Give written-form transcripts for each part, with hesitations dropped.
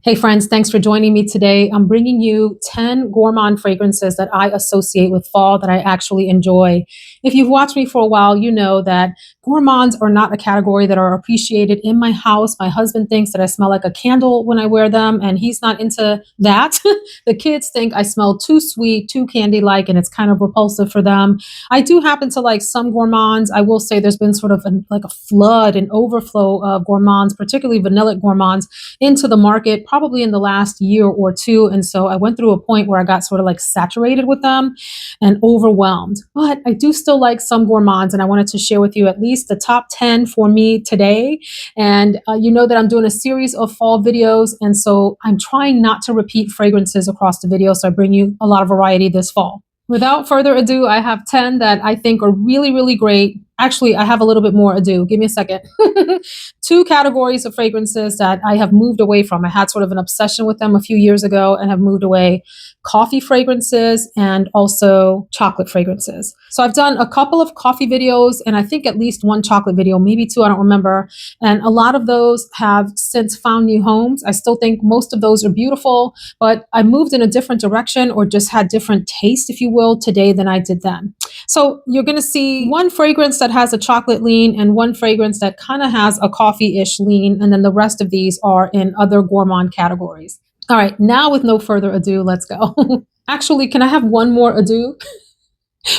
Hey friends, thanks for joining me today. I'm bringing you 10 gourmand fragrances that I associate with fall that I actually enjoy. If you've watched me for a while, you know that gourmands are not a category that are appreciated in my house. My husband thinks that I smell like a candle when I wear them, and he's not into that. The kids think I smell too sweet, too candy-like, and it's kind of repulsive for them. I do happen to like some gourmands. I will say there's been sort of like a flood and overflow of gourmands, particularly vanillic gourmands into the market probably in the last year or two. And so I went through a point where I got sort of like saturated with them and overwhelmed. But I do still like some gourmands, and I wanted to share with you at least the top 10 for me today. And you know that I'm doing a series of fall videos, and so I'm trying not to repeat fragrances across the video, so I bring you a lot of variety this fall. Without further ado, I have 10 that I think are really, really great. Actually, I have a little bit more ado. Give me a second. Two categories of fragrances that I have moved away from. I had sort of an obsession with them a few years ago and have moved away. Coffee fragrances and also chocolate fragrances. So I've done a couple of coffee videos and I think at least one chocolate video, maybe two, I don't remember. And a lot of those have since found new homes. I still think most of those are beautiful, but I moved in a different direction or just had different taste, if you will, today than I did then. So you're going to see one fragrance that has a chocolate lean and one fragrance that kind of has a coffee-ish lean. And then the rest of these are in other gourmand categories. All right, now with no further ado, let's go. Actually, can I have one more ado?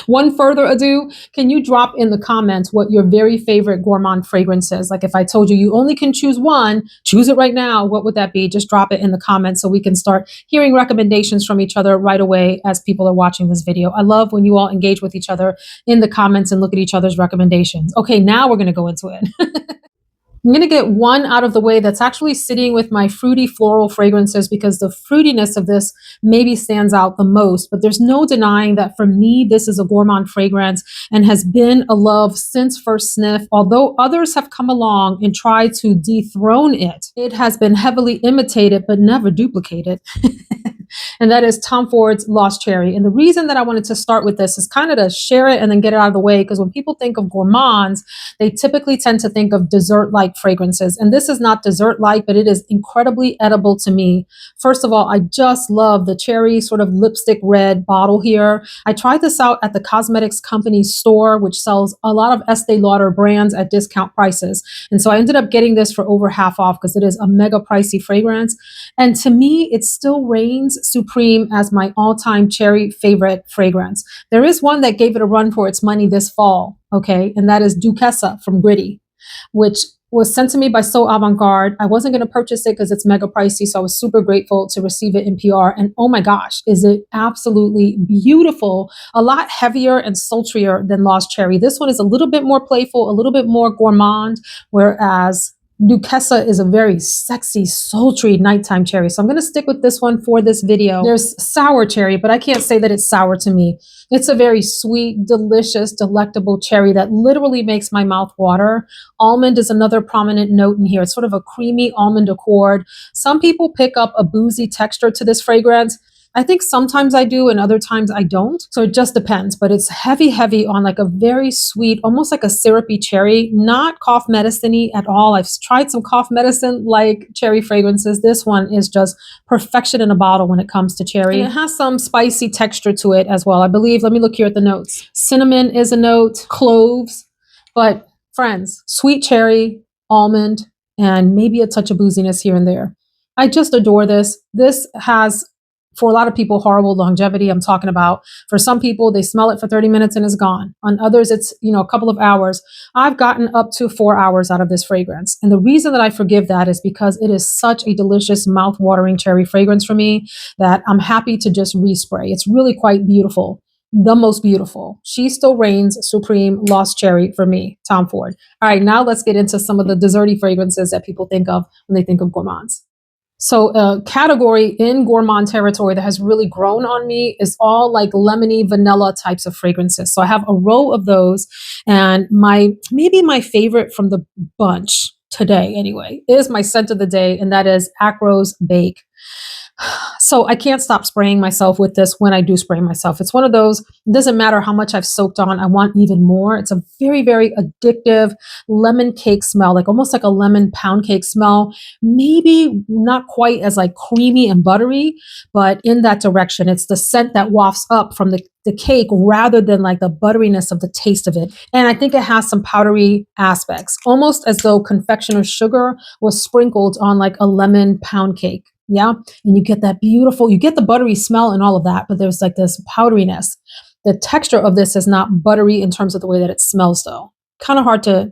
One further ado, can you drop in the comments what your very favorite gourmand fragrance is? Like if I told you you only can choose one, choose it right now, what would that be? Just drop it in the comments so we can start hearing recommendations from each other right away as people are watching this video. I love when you all engage with each other in the comments and look at each other's recommendations. Okay, now we're going to go into it. I'm going to get one out of the way that's actually sitting with my fruity floral fragrances because the fruitiness of this maybe stands out the most, but there's no denying that for me, this is a gourmand fragrance and has been a love since first sniff. Although others have come along and tried to dethrone it, it has been heavily imitated, but never duplicated. And that is Tom Ford's Lost Cherry. And the reason that I wanted to start with this is kind of to share it and then get it out of the way, because when people think of gourmands, they typically tend to think of dessert-like fragrances. And this is not dessert-like, but it is incredibly edible to me. First of all, I just love the cherry sort of lipstick red bottle here. I tried this out at the cosmetics company store, which sells a lot of Estee Lauder brands at discount prices. And so I ended up getting this for over half off because it is a mega pricey fragrance. And to me, it still reigns supreme as my all-time cherry favorite fragrance. There is one that gave it a run for its money this fall, okay, and that is Duchessa from Gritty, which was sent to me by So Avant-Garde. I wasn't going to purchase it because it's mega pricey, so I was super grateful to receive it in PR. And oh my gosh, is it absolutely beautiful, a lot heavier and sultrier than Lost Cherry. This one is a little bit more playful, a little bit more gourmand, whereas Duchessa is a very sexy, sultry nighttime cherry. So I'm going to stick with this one for this video. There's sour cherry, but I can't say that it's sour to me. It's a very sweet, delicious, delectable cherry that literally makes my mouth water. Almond is another prominent note in here. It's sort of a creamy almond accord. Some people pick up a boozy texture to this fragrance. I think sometimes I do and other times I don't. So it just depends, but it's heavy, heavy on like a very sweet, almost like a syrupy cherry, not cough medicine-y at all. I've tried some cough medicine like cherry fragrances. This one is just perfection in a bottle when it comes to cherry. And it has some spicy texture to it as well. I believe, let me look here at the notes. Cinnamon is a note, cloves, but friends, sweet cherry, almond, and maybe a touch of booziness here and there. I just adore this. This has, for a lot of people, horrible longevity. I'm talking about for some people, they smell it for 30 minutes and it's gone. On others, it's, a couple of hours. I've gotten up to 4 hours out of this fragrance. And the reason that I forgive that is because it is such a delicious, mouth-watering cherry fragrance for me that I'm happy to just respray. It's really quite beautiful. The most beautiful. She still reigns supreme, Lost Cherry for me, Tom Ford. All right, now let's get into some of the desserty fragrances that people think of when they think of gourmands. So a category in gourmand territory that has really grown on me is all like lemony vanilla types of fragrances. So I have a row of those, and maybe my favorite from the bunch today anyway is my scent of the day, and that is Acros Bake. So I can't stop spraying myself with this when I do spray myself. It's one of those, it doesn't matter how much I've soaked on, I want even more. It's a very, very addictive lemon cake smell, like almost like a lemon pound cake smell. Maybe not quite as like creamy and buttery, but in that direction. It's the scent that wafts up from the cake rather than like the butteriness of the taste of it. And I think it has some powdery aspects, almost as though confectioner's sugar was sprinkled on like a lemon pound cake. Yeah. And you get that beautiful, you get the buttery smell and all of that, but there's like this powderiness. The texture of this is not buttery in terms of the way that it smells, though. Kind of hard to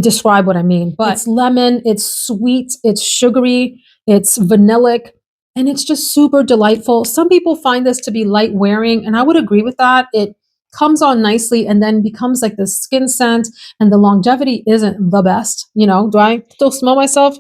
describe what I mean, but it's lemon, it's sweet, it's sugary, it's vanillic, and it's just super delightful. Some people find this to be light wearing, and I would agree with that. It comes on nicely and then becomes like the skin scent, and the longevity isn't the best. You know, do I still smell myself?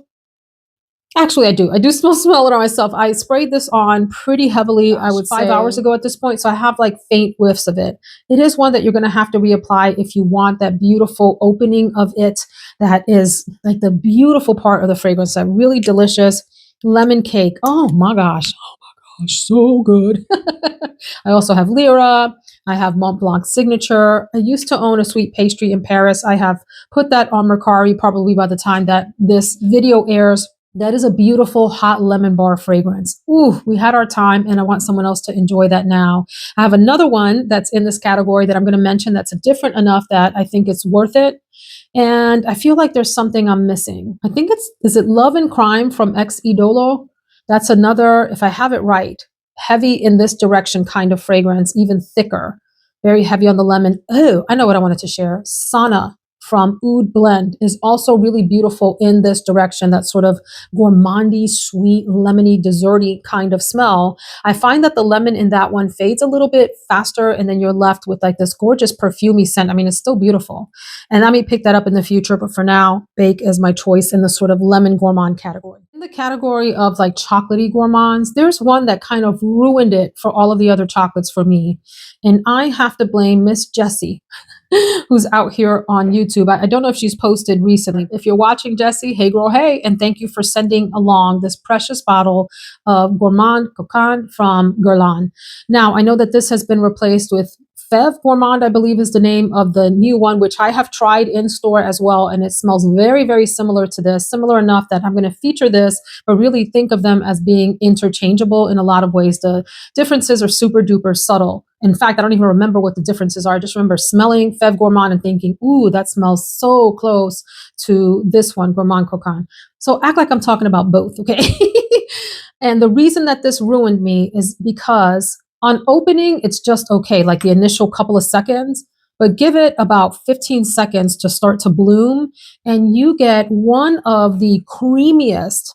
Actually, I do. I do smell it on myself. I sprayed this on pretty heavily, I would say 5 hours ago at this point. So I have like faint whiffs of it. It is one that you're going to have to reapply if you want that beautiful opening of it. That is like the beautiful part of the fragrance. That really delicious lemon cake. Oh my gosh. Oh my gosh. So good. I also have Lyra. I have Mont Blanc Signature. I used to own a sweet pastry in Paris. I have put that on Mercari probably by the time that this video airs. That is a beautiful hot lemon bar fragrance. Ooh, we had our time and I want someone else to enjoy that now. I have another one that's in this category that I'm going to mention that's different enough that I think it's worth it. And I feel like there's something I'm missing. I think is it Love and Crime from Ex Idolo? That's another, if I have it right, heavy in this direction kind of fragrance, even thicker, very heavy on the lemon. Oh, I know what I wanted to share. Sana from Oud Blend is also really beautiful in this direction, that sort of gourmandy, sweet, lemony, desserty kind of smell. I find that the lemon in that one fades a little bit faster, and then you're left with like this gorgeous perfumey scent. I mean, it's still beautiful. And I may pick that up in the future, but for now, Bake is my choice in the sort of lemon gourmand category. In the category of like chocolatey gourmands, there's one that kind of ruined it for all of the other chocolates for me. And I have to blame Miss Jessie, who's out here on YouTube. I don't know if she's posted recently. If you're watching, Jessie, hey girl, hey, and thank you for sending along this precious bottle of Gourmand Kokan from Guerlain. Now, I know that this has been replaced with Feve Gourmand, I believe is the name of the new one, which I have tried in store as well. And it smells very, very similar to this, similar enough that I'm going to feature this, but really think of them as being interchangeable in a lot of ways. The differences are super duper subtle. In fact, I don't even remember what the differences are. I just remember smelling Feve Gourmand and thinking, ooh, that smells so close to this one, Gourmand Kokan. So act like I'm talking about both, okay? And the reason that this ruined me is because on opening, it's just okay, like the initial couple of seconds, but give it about 15 seconds to start to bloom, and you get one of the creamiest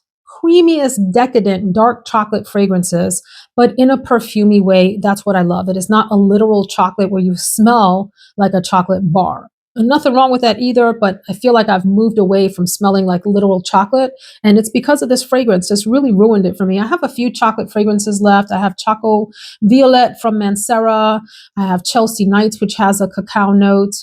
decadent dark chocolate fragrances, but in a perfumey way. That's what I love. It is not a literal chocolate where you smell like a chocolate bar. And nothing wrong with that either, but I feel like I've moved away from smelling like literal chocolate. And it's because of this fragrance. This really ruined it for me. I have a few chocolate fragrances left. I have Choco Violette from Mancera. I have Chelsea Nights, which has a cacao note.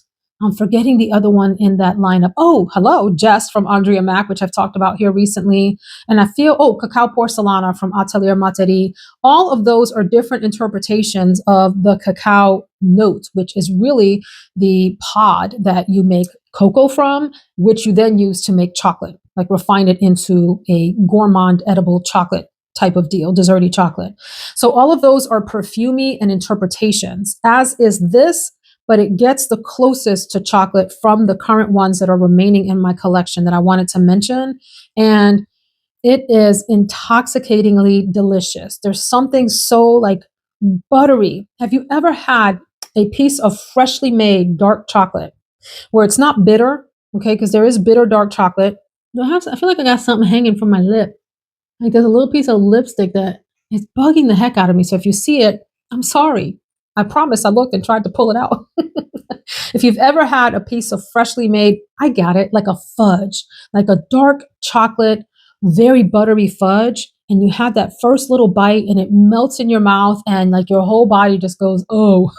I'm forgetting the other one in that lineup. Oh, hello, Jess from Andrea Mac, which I've talked about here recently. And I feel, oh, Cacao Porcelana from Atelier Materie. All of those are different interpretations of the cacao note, which is really the pod that you make cocoa from, which you then use to make chocolate, like refine it into a gourmand edible chocolate type of deal, desserty chocolate. So all of those are perfumey and interpretations, as is this, but it gets the closest to chocolate from the current ones that are remaining in my collection that I wanted to mention. And it is intoxicatingly delicious. There's something so like buttery. Have you ever had a piece of freshly made dark chocolate where it's not bitter? Okay, because there is bitter dark chocolate. I feel like I got something hanging from my lip. Like there's a little piece of lipstick that is bugging the heck out of me. So if you see it, I'm sorry. I promise I looked and tried to pull it out. If you've ever had a piece of freshly made, I got it, like a fudge, like a dark chocolate, very buttery fudge, and you had that first little bite and it melts in your mouth and like your whole body just goes, oh.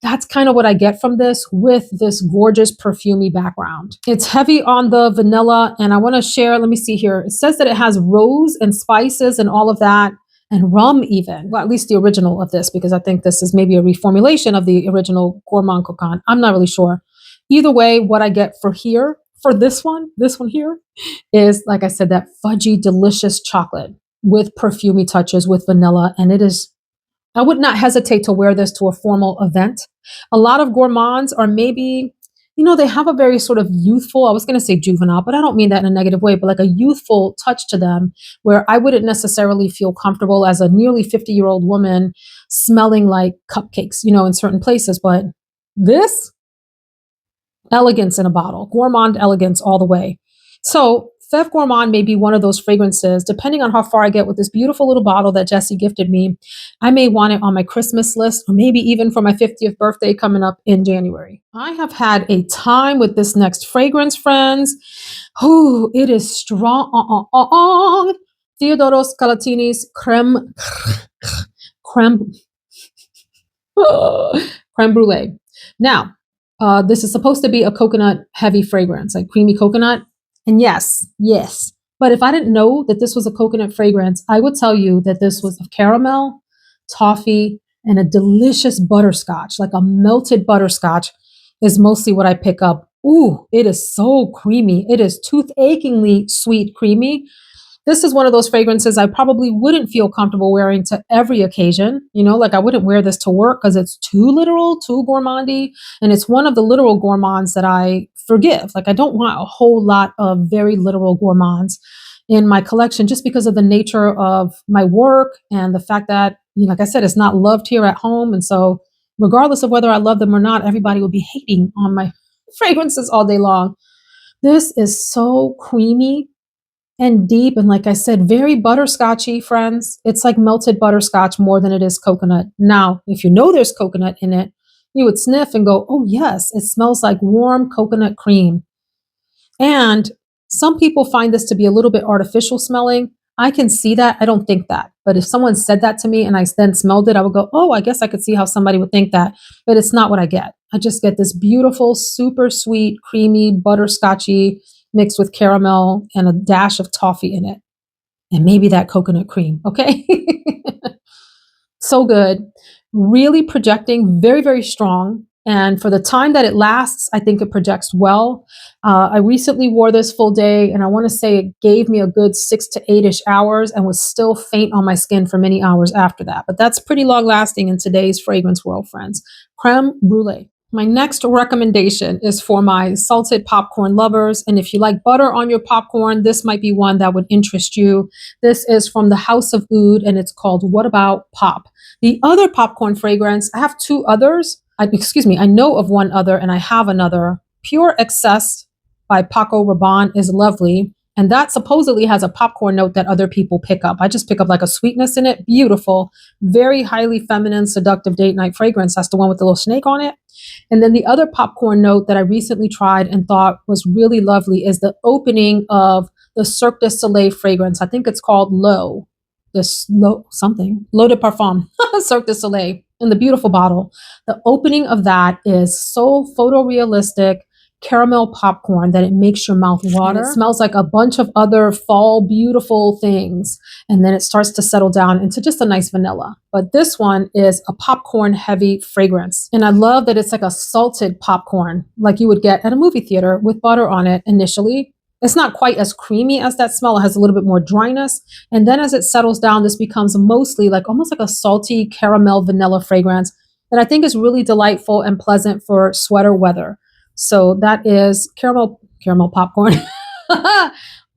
That's kind of what I get from this with this gorgeous perfumey background. It's heavy on the vanilla, and I want to share, let me see here. It says that it has rose and spices and all of that, and rum even. Well, at least the original of this, because I think this is maybe a reformulation of the original Gourmand Kokan. I'm not really sure. Either way, what I get for here, for this one here, is, like I said, that fudgy, delicious chocolate with perfumey touches with vanilla. And it is, I would not hesitate to wear this to a formal event. A lot of gourmands are maybe, they have a very sort of youthful, I was going to say juvenile, but I don't mean that in a negative way, but like a youthful touch to them where I wouldn't necessarily feel comfortable as a nearly 50-year-old woman smelling like cupcakes, in certain places. But this, elegance in a bottle, gourmand elegance all the way. So Feve Gourmand may be one of those fragrances, depending on how far I get with this beautiful little bottle that Jesse gifted me. I may want it on my Christmas list, or maybe even for my 50th birthday coming up in January. I have had a time with this next fragrance, friends. Oh, it is strong. Theodoros Kalotinis Creme, Creme, Creme Brulee. Now, this is supposed to be a coconut heavy fragrance, like creamy coconut. And yes. But if I didn't know that this was a coconut fragrance, I would tell you that this was of caramel, toffee, and a delicious butterscotch, like a melted butterscotch is mostly what I pick up. Ooh, it is so creamy. It is tooth-achingly sweet, creamy. This is one of those fragrances I probably wouldn't feel comfortable wearing to every occasion. Like I wouldn't wear this to work because it's too literal, too gourmandy. And it's one of the literal gourmands that I forgive. Like I don't want a whole lot of very literal gourmands in my collection just because of the nature of my work and the fact that, like I said, it's not loved here at home. And so regardless of whether I love them or not, everybody will be hating on my fragrances all day long. This is so creamy and deep. And like I said, very butterscotchy, friends. It's like melted butterscotch more than it is coconut. Now, if you know there's coconut in it, you would sniff and go, oh yes, it smells like warm coconut cream. And some people find this to be a little bit artificial smelling. I can see that. I don't think that. But if someone said that to me and I then smelled it, I would go, oh, I guess I could see how somebody would think that. But it's not what I get. I just get this beautiful, super sweet, creamy, butterscotchy, mixed with caramel and a dash of toffee in it. And maybe that coconut cream, okay? So good. Really projecting very, very strong. And for the time that it lasts, I think it projects well. I recently wore this full day, and I want to say it gave me a good 6 to 8-ish hours and was still faint on my skin for many hours after that. But that's pretty long lasting in today's fragrance world, friends. Creme Brulee. My next recommendation is for my salted popcorn lovers. And if you like butter on your popcorn, this might be one that would interest you. This is from the House of Oud, and it's called What About Pop? The other popcorn fragrance, I have two others. I know of one other, and I have another. Pure Excess by Paco Rabanne is lovely. And that supposedly has a popcorn note that other people pick up. I just pick up like a sweetness in it. Beautiful. Very highly feminine, seductive date night fragrance. That's the one with the little snake on it. And then the other popcorn note that I recently tried and thought was really lovely is the opening of the Cirque du Soleil fragrance. I think it's called L'Eau de Parfum, Cirque du Soleil, in the beautiful bottle. The opening of that is so photorealistic, caramel popcorn that it makes your mouth water. It smells like a bunch of other fall beautiful things, and then it starts to settle down into just a nice vanilla. But this one is a popcorn heavy fragrance, and I love that it's like a salted popcorn like you would get at a movie theater with butter on it initially. It's not quite as creamy as that smell. It has a little bit more dryness, and then as it settles down, this becomes mostly like almost like a salty caramel vanilla fragrance that I think is really delightful and pleasant for sweater weather. So that is caramel popcorn.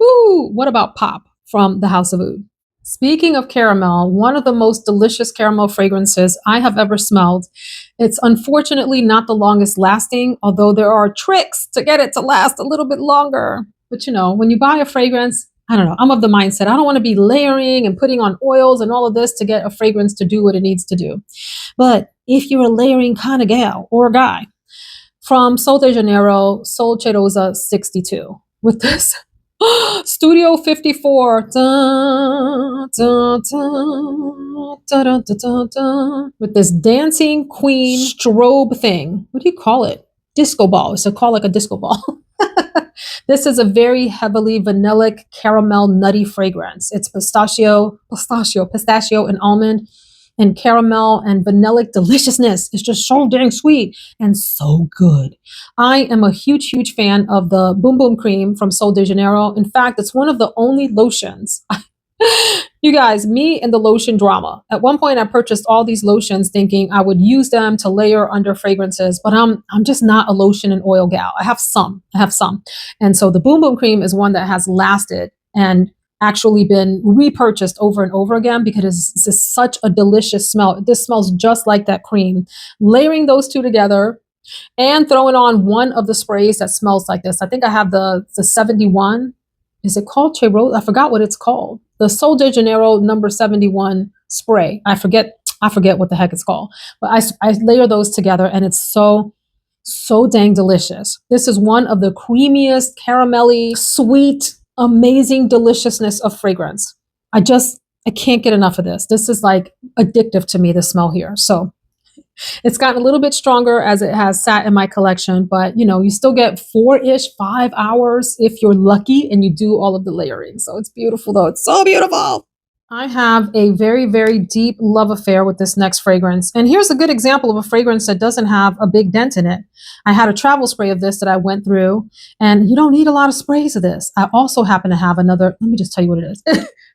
Ooh, What About Pop from the House of Oud. Speaking of caramel, one of the most delicious caramel fragrances I have ever smelled. It's unfortunately not the longest lasting, although there are tricks to get it to last a little bit longer. But when you buy a fragrance, I don't know, I'm of the mindset, I don't want to be layering and putting on oils and all of this to get a fragrance to do what it needs to do. But if you're a layering kind of gal or a guy, from Sol de Janeiro, Sol Cheirosa 62. With this Studio 54. Dun, dun, dun, dun, dun, dun, dun, dun, with this dancing queen strobe thing. What do you call it? Disco ball. It's called like a disco ball. This is a very heavily vanillic caramel nutty fragrance. It's pistachio, and almond and caramel and vanillic deliciousness. It's just so dang sweet and so good. I am a huge, huge fan of the Boom Boom Cream from Sol de Janeiro. In fact, it's one of the only lotions. You guys, me and the lotion drama. At one point, I purchased all these lotions thinking I would use them to layer under fragrances, but I'm just not a lotion and oil gal. I have some, and so the Boom Boom Cream is one that has lasted and actually been repurchased over and over again because it's just such a delicious smell. This smells just like that cream. Layering those two together and throwing on one of the sprays that smells like this. I think I have the 71. Is it called Cheirosa? I forgot what it's called. The Sol de Janeiro number 71 spray. I forget what the heck it's called. But I layer those together and it's so dang delicious. This is one of the creamiest, caramelly, sweet, amazing deliciousness of fragrance. I can't get enough of this. This is like addictive to me, the smell here. So it's gotten a little bit stronger as it has sat in my collection, but you still get 5 hours if you're lucky and you do all of the layering. So it's beautiful though. It's so beautiful. I have a very, very deep love affair with this next fragrance. And here's a good example of a fragrance that doesn't have a big dent in it. I had a travel spray of this that I went through, and you don't need a lot of sprays of this. I also happen to have another, let me just tell you what it is.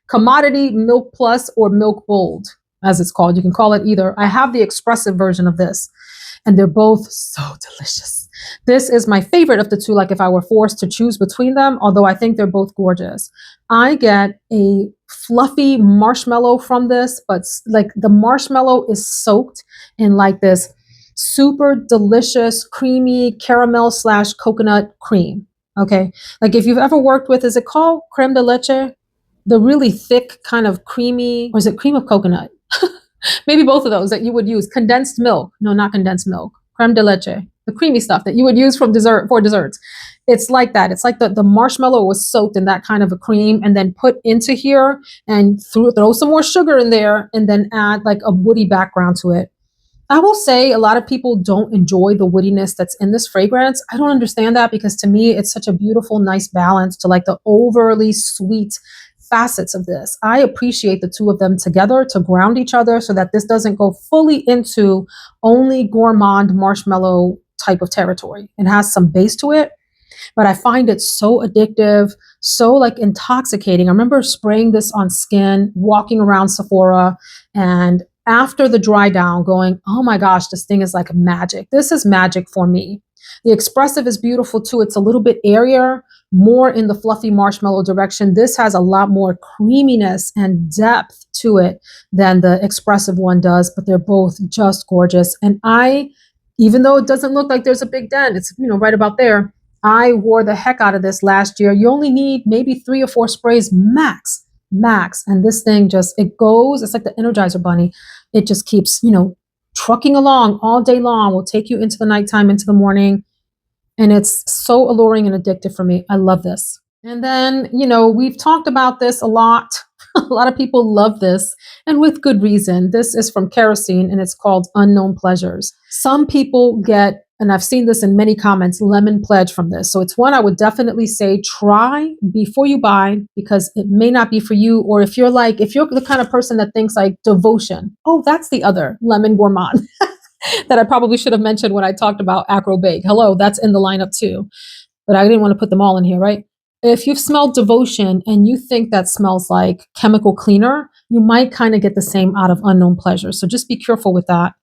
Commodity Milk Plus or Milk Bold, as it's called. You can call it either. I have the expressive version of this, and they're both so delicious. This is my favorite of the two, like if I were forced to choose between them, although I think they're both gorgeous. I get a fluffy marshmallow from this, but like the marshmallow is soaked in like this super delicious, creamy caramel / coconut cream. Okay. Like if you've ever worked with, is it called creme de leche? The really thick kind of creamy, or is it cream of coconut? Maybe both of those that you would use. Condensed milk. No, not condensed milk. Creme de leche. The creamy stuff that you would use for desserts. It's like that. It's like the marshmallow was soaked in that kind of a cream and then put into here and throw some more sugar in there and then add like a woody background to it. I will say a lot of people don't enjoy the woodiness that's in this fragrance. I don't understand that because to me, it's such a beautiful, nice balance to like the overly sweet facets of this. I appreciate the two of them together to ground each other so that this doesn't go fully into only gourmand marshmallow type of territory. It has some base to it, but I find it so addictive, so like intoxicating. I remember spraying this on skin, walking around Sephora, and after the dry down going, oh my gosh, this thing is like magic. This is magic for me. The expressive is beautiful too. It's a little bit airier, more in the fluffy marshmallow direction. This has a lot more creaminess and depth to it than the expressive one does, but they're both just gorgeous. And even though it doesn't look like there's a big dent, it's right about there. I wore the heck out of this last year. You only need maybe 3 or 4 sprays max. And this thing it's like the Energizer Bunny. It just keeps, trucking along all day long. Will take you into the nighttime, into the morning. And it's so alluring and addictive for me. I love this. And then, we've talked about this a lot. A lot of people love this, and with good reason. This is from Kerosene, and it's called Unknown Pleasures. Some people get, and I've seen this in many comments, lemon pledge from this. So it's one I would definitely say try before you buy, because it may not be for you. Or if you're the kind of person that thinks like devotion. Oh, that's the other lemon gourmand that I probably should have mentioned when I talked about Acros Bake. Hello, that's in the lineup too. But I didn't want to put them all in here, right? If you've smelled Devotion and you think that smells like chemical cleaner, you might kind of get the same out of Unknown Pleasure. So just be careful with that.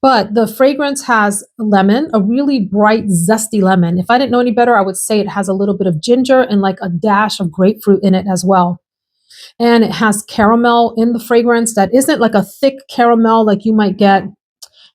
But the fragrance has lemon, a really bright, zesty lemon. If I didn't know any better, I would say it has a little bit of ginger and like a dash of grapefruit in it as well. And it has caramel in the fragrance that isn't like a thick caramel like you might get,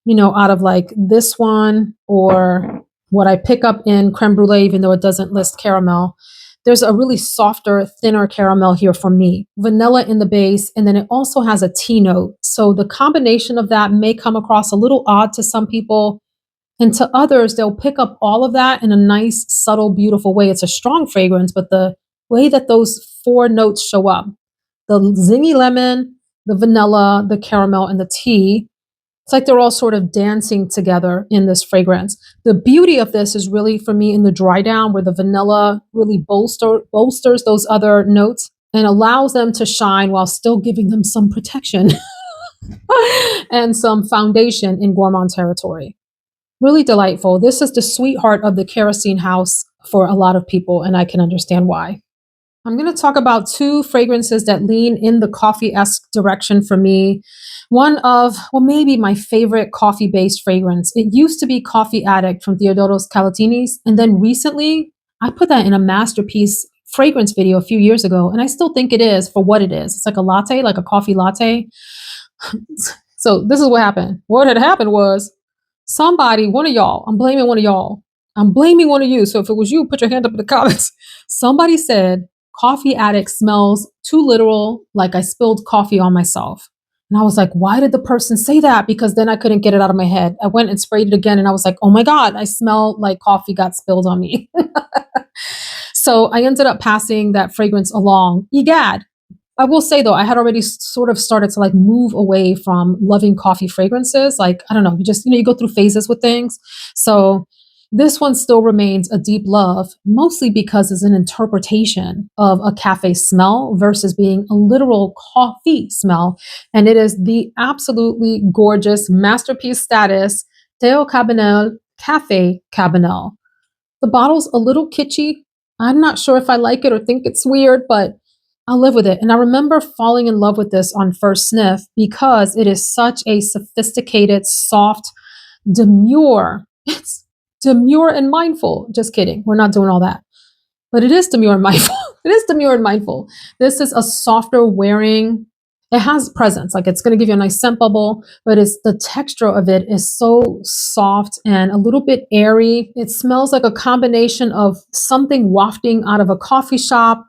out of like this one or what I pick up in Creme Brulee, even though it doesn't list caramel. There's a really softer, thinner caramel here for me. Vanilla in the base, and then it also has a tea note. So the combination of that may come across a little odd to some people, and to others, they'll pick up all of that in a nice, subtle, beautiful way. It's a strong fragrance, but the way that those four notes show up, the zingy lemon, the vanilla, the caramel, and the tea. It's like they're all sort of dancing together in this fragrance. The beauty of this is really for me in the dry down where the vanilla really bolsters those other notes and allows them to shine while still giving them some protection and some foundation in gourmand territory. Really delightful. This is the sweetheart of the kerosene house for a lot of people, and I can understand why. I'm going to talk about two fragrances that lean in the coffee-esque direction for me. One of, well, maybe my favorite coffee-based fragrance. It used to be Coffee Addict from Theodoros Kalotinis, and then recently I put that in a masterpiece fragrance video a few years ago, and I still think it is for what it is. It's like a latte, like a coffee latte. So this is what happened. What had happened was somebody, one of y'all, I'm blaming one of y'all. I'm blaming one of you. So if it was you, put your hand up in the comments. Somebody said, Coffee Addict smells too literal, like I spilled coffee on myself. And I was like, why did the person say that? Because then I couldn't get it out of my head. I went and sprayed it again and I was like, oh my God, I smell like coffee got spilled on me. So I ended up passing that fragrance along. Egad. I will say though, I had already sort of started to like move away from loving coffee fragrances. Like, I don't know, you go through phases with things. So this one still remains a deep love, mostly because it's an interpretation of a cafe smell versus being a literal coffee smell. And it is the absolutely gorgeous masterpiece status Theo Cabanel Caffe Cabanel. The bottle's a little kitschy. I'm not sure if I like it or think it's weird, but I'll live with it. And I remember falling in love with this on first sniff because it is such a sophisticated, soft, demure. It's demure and mindful. Just kidding. We're not doing all that. But it is demure and mindful. It is demure and mindful. This is a softer wearing. It has presence. Like it's going to give you a nice scent bubble, but it's the texture of it is so soft and a little bit airy. It smells like a combination of something wafting out of a coffee shop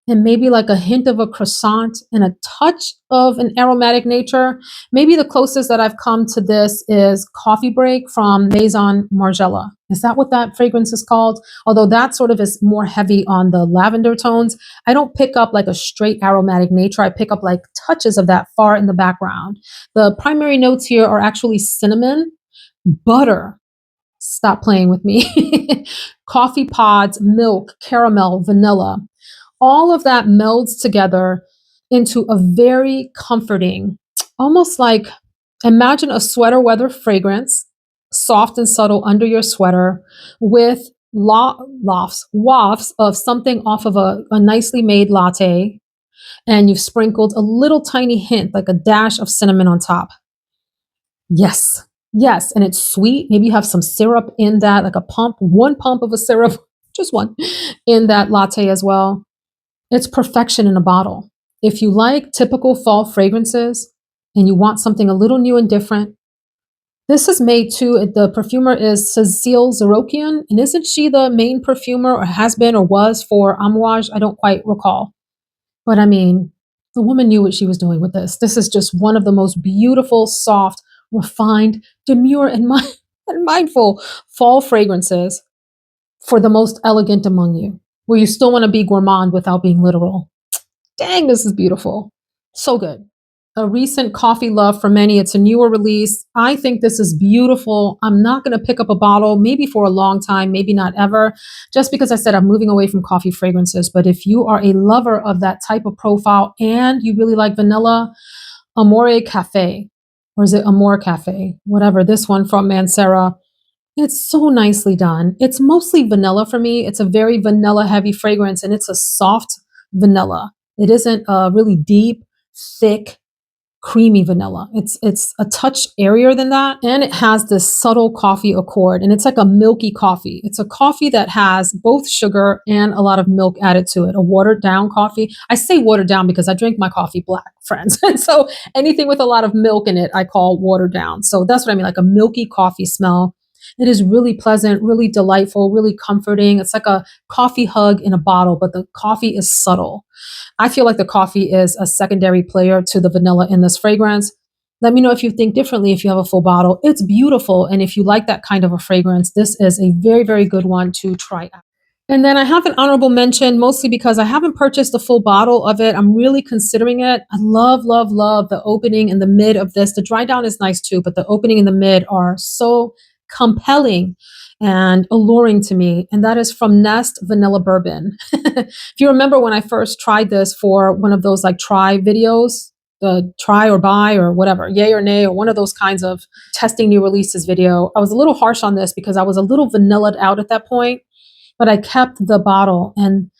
and maybe like a hint of a croissant and a touch of an aromatic nature. Maybe the closest that I've come to this is Coffee Break from Maison Margiela. Is that what that fragrance is called? Although that sort of is more heavy on the lavender tones. I don't pick up like a straight aromatic nature. I pick up like touches of that far in the background. The primary notes here are actually cinnamon, butter. Stop playing with me. Coffee pods, milk, caramel, vanilla. All of that melds together into a very comforting, almost like imagine a sweater weather fragrance, soft and subtle under your sweater, with wafts of something off of a nicely made latte, and you've sprinkled a little tiny hint, like a dash of cinnamon on top. Yes, yes, and it's sweet. Maybe you have some syrup in that, like one pump of a syrup, just one, in that latte as well. It's perfection in a bottle. If you like typical fall fragrances and you want something a little new and different, this is made too. The perfumer is Cecile Zerokian, and isn't she the main perfumer or has been or was for Amore? I don't quite recall. But I mean, the woman knew what she was doing with this. This is just one of the most beautiful, soft, refined, demure, and mindful fall fragrances for the most elegant among you, where you still want to be gourmand without being literal. Dang, this is beautiful. So good. A recent coffee love for many. It's a newer release. I think this is beautiful. I'm not going to pick up a bottle, maybe for a long time, maybe not ever, just because I said I'm moving away from coffee fragrances. But if you are a lover of that type of profile and you really like vanilla, Amore Cafe, or is it Amore Cafe? Whatever, this one from Mancera. It's so nicely done. It's mostly vanilla for me. It's a very vanilla heavy fragrance and it's a soft vanilla. It isn't a really deep, thick, creamy vanilla. It's a touch airier than that. And it has this subtle coffee accord and it's like a milky coffee. It's a coffee that has both sugar and a lot of milk added to it, a watered down coffee. I say watered down because I drink my coffee black, friends. And so anything with a lot of milk in it, I call watered down. So that's what I mean, like a milky coffee smell. It is really pleasant, really delightful, really comforting. It's like a coffee hug in a bottle, but the coffee is subtle. I feel like the coffee is a secondary player to the vanilla in this fragrance. Let me know if you think differently if you have a full bottle. It's beautiful. And if you like that kind of a fragrance, this is a very, very good one to try out. And then I have an honorable mention mostly because I haven't purchased a full bottle of it. I'm really considering it. I love, love, love the opening and the mid of this. The dry down is nice too, but the opening and the mid are so compelling and alluring to me. And that is from Nest Vanilla Bourbon. If you remember when I first tried this for one of those like try videos, the try or buy or whatever, yay or nay, or one of those kinds of testing new releases video, I was a little harsh on this because I was a little vanillaed out at that point, but I kept the bottle, and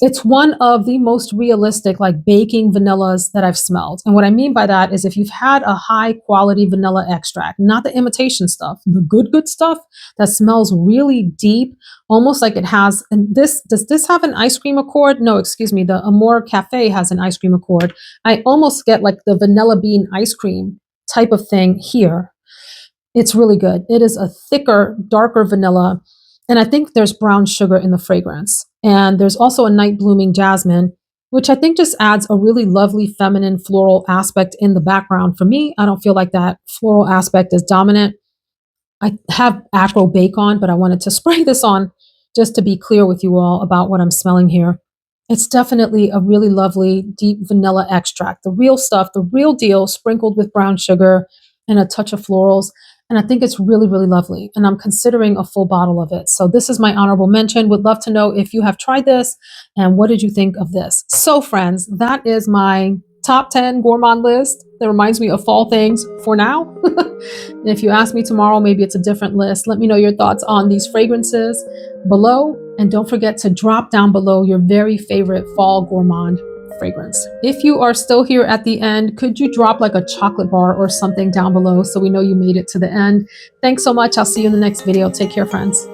it's one of the most realistic like baking vanillas that I've smelled. And what I mean by that is if you've had a high quality vanilla extract, not the imitation stuff, the good stuff that smells really deep, almost like it has, and this, does this have an ice cream accord? No, excuse me, the Amore Caffe has an ice cream accord. I almost get like the vanilla bean ice cream type of thing here. It's really good. It is a thicker, darker vanilla. And I think there's brown sugar in the fragrance. And there's also a night blooming jasmine, which I think just adds a really lovely feminine floral aspect in the background. For me, I don't feel like that floral aspect is dominant. I have Acro Bake on, but I wanted to spray this on just to be clear with you all about what I'm smelling here. It's definitely a really lovely deep vanilla extract, the real stuff, the real deal, sprinkled with brown sugar and a touch of florals. And I think it's really, really lovely. And I'm considering a full bottle of it. So this is my honorable mention. Would love to know if you have tried this and what did you think of this? So friends, that is my top 10 gourmand list. That reminds me of fall things for now. If you ask me tomorrow, maybe it's a different list. Let me know your thoughts on these fragrances below. And don't forget to drop down below your very favorite fall gourmand fragrance. If you are still here at the end, could you drop like a chocolate bar or something down below so we know you made it to the end? Thanks so much. I'll see you in the next video. Take care, friends.